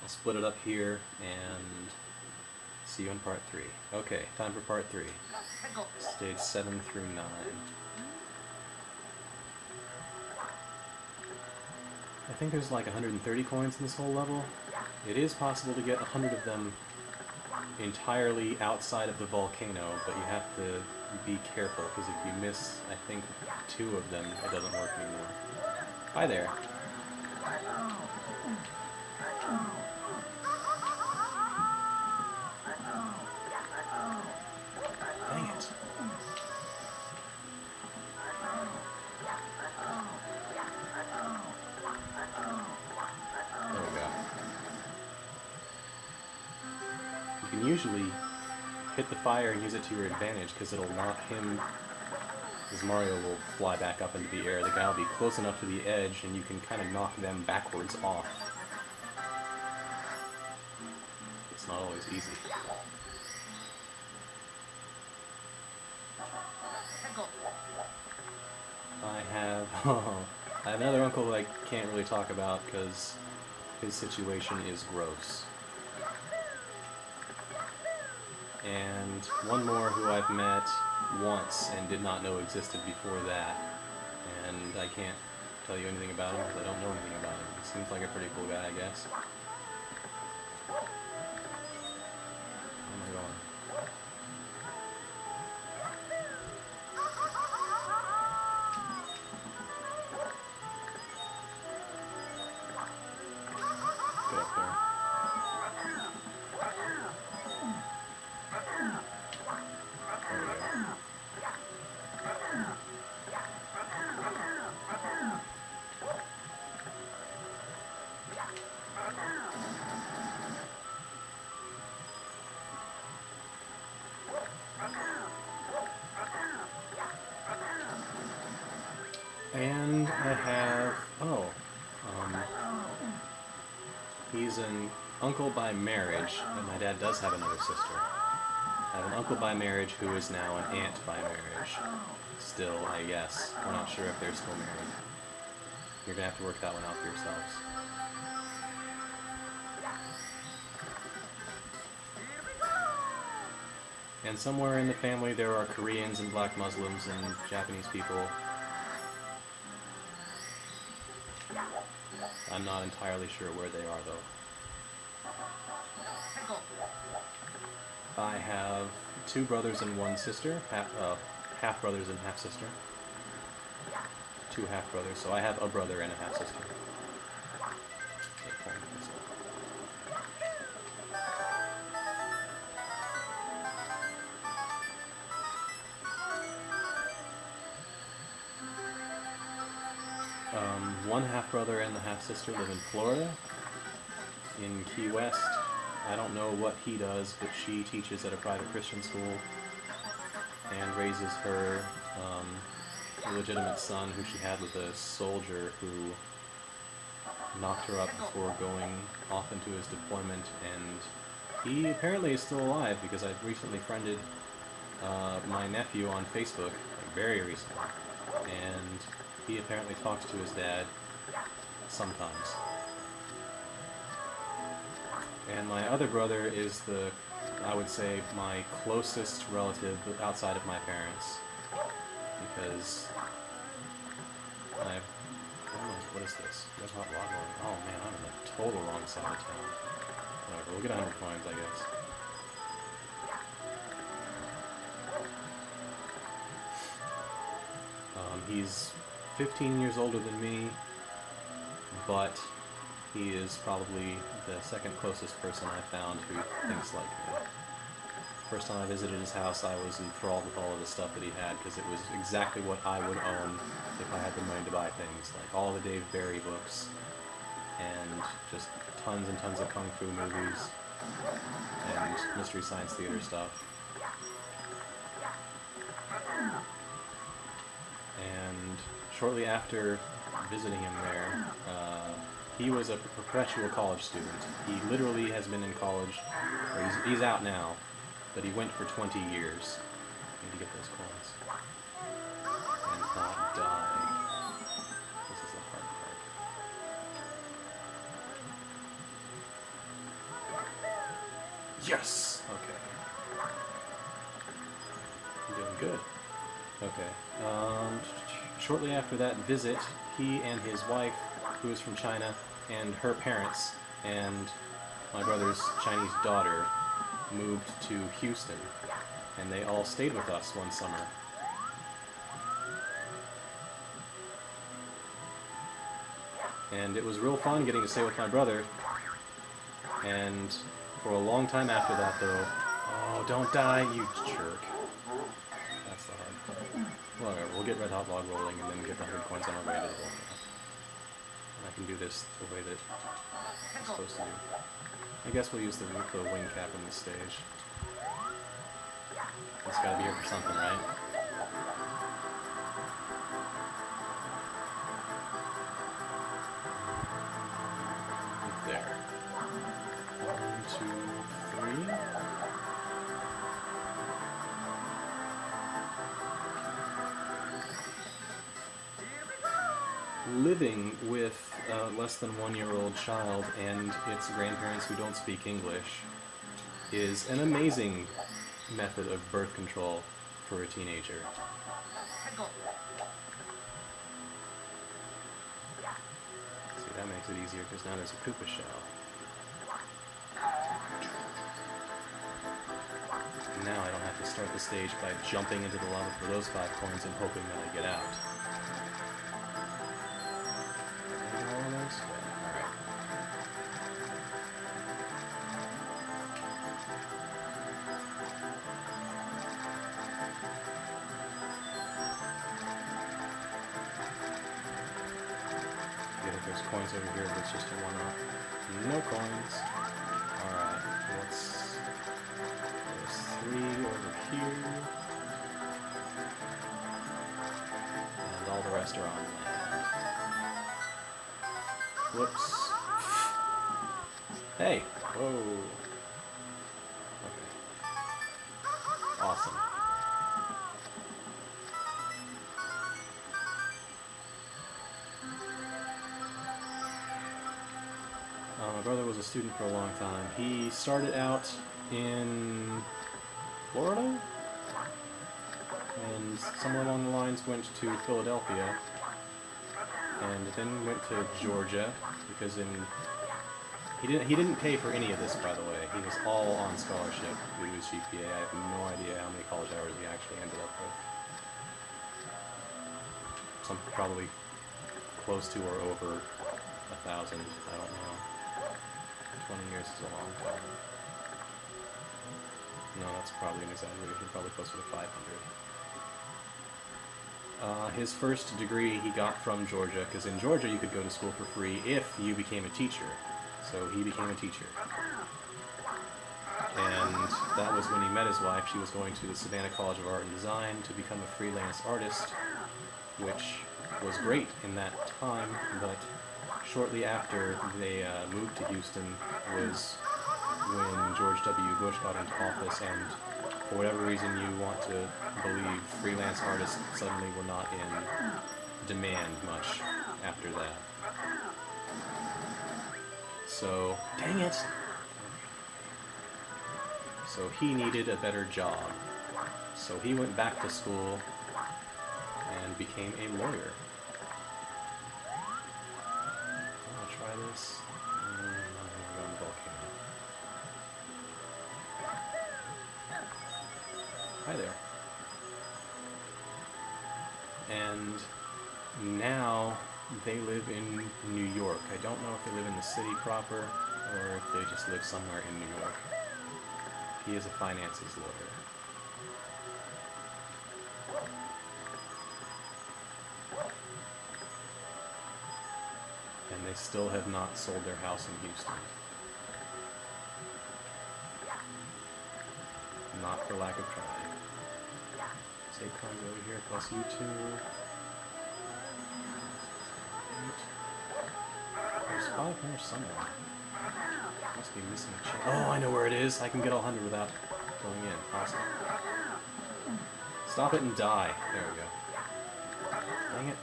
I'll split it up here and see you in part 3. Okay, time for part 3. Stage 7 through 9. I think there's like 130 coins in this whole level. It is possible to get 100 of them entirely outside of the volcano, but you have to be careful, because if you miss, I think, 2 of them, it doesn't work anymore. Hi there. Dang it. There we go. You can usually hit the fire and use it to your advantage, because it'll knock him, because Mario will fly back up into the air. The guy will be close enough to the edge, and you can kind of knock them backwards off. It's not always easy. I have another uncle that I can't really talk about, because his situation is gross. And one more who I've met once and did not know existed before that. And I can't tell you anything about him because I don't know anything about him. He seems like a pretty cool guy, I guess. Where am I going? Get up there. There we go. And I have, he's an uncle by marriage, and my dad does have another sister. I have an uncle by marriage who is now an aunt by marriage. Still, I guess. We're not sure if they're still married. You're gonna have to work that one out for yourselves. And somewhere in the family there are Koreans and black Muslims and Japanese people. I'm not entirely sure where they are, though. I have 2 brothers and 1 sister, half brothers and half sister. 2 half brothers, so I have a brother and a half sister. One half brother and the half sister live in Florida, in Key West. I don't know what he does, but she teaches at a private Christian school and raises her illegitimate son, who she had with a soldier who knocked her up before going off into his deployment, and he apparently is still alive, because I've recently friended my nephew on Facebook, like very recently, and he apparently talks to his dad sometimes. And my other brother is I would say, my closest relative outside of my parents. Because what is this? Red Hot Lava. Oh man, I'm in the total wrong side of town. Whatever, we'll get 100 coins, I guess. He's 15 years older than me, but he is probably the second closest person I found who thinks like me. First time I visited his house, I was enthralled with all of the stuff that he had, because it was exactly what I would own if I had the money to buy things. Like all the Dave Barry books, and just tons and tons of kung fu movies, and Mystery Science Theater stuff. And shortly after visiting him there, he was a perpetual college student. He literally has been in college, or he's out now, but he went for 20 years. I need to get those coins. And not die. This is the hard part. Yes! Okay. I'm doing good. Okay. Shortly after that visit, he and his wife, who is from China, and her parents, and my brother's Chinese daughter, moved to Houston. And they all stayed with us one summer. And it was real fun getting to stay with my brother. And for a long time after that, though... Oh, don't die, you jerk. That's the hard part. Whatever, we'll get Red Hot Log rolling and then get the 100 points on our way to the volcano. And I can do this the way that I'm supposed to do. I guess we'll use the wing cap on this stage. It's gotta be here for something, right? There. 1, 2, 3. Living with a less than 1-year-old child and its grandparents who don't speak English is an amazing method of birth control for a teenager. See, that makes it easier because now there's a Koopa shell. Now I don't have to start the stage by jumping into the lava for those 5 coins and hoping that I get out. There's coins over here, but it's just a one-off. No coins. Alright, there's 3 over here. And all the rest are on land. Whoops. Hey! Whoa! Okay. Awesome. My brother was a student for a long time. He started out in Florida, and somewhere along the lines went to Philadelphia, and then went to Georgia, because he didn't pay for any of this, by the way. He was all on scholarship due to his GPA. I have no idea how many college hours he actually ended up with. Some probably close to or over 1,000. I don't know. 20 years is a long time. No, that's probably an exaggeration. Probably closer to 500. His first degree he got from Georgia, because in Georgia you could go to school for free if you became a teacher. So he became a teacher. And that was when he met his wife. She was going to the Savannah College of Art and Design to become a freelance artist, which was great in that time, but shortly after they moved to Houston was when George W. Bush got into office, and for whatever reason you want to believe, freelance artists suddenly were not in demand much after that. So, dang it! So he needed a better job. So he went back to school and became a lawyer. This. I'm going to go on the volcano. Hi there. And now they live in New York. I don't know if they live in the city proper or if they just live somewhere in New York. He is a finances lawyer. And they still have not sold their house in Houston. Not for lack of trying. Save coins over here, plus you two. There's 5 more somewhere. Must be missing a check. Oh, I know where it is. I can get all 100 without going in. Awesome. Stop it and die. There we go. Dang it.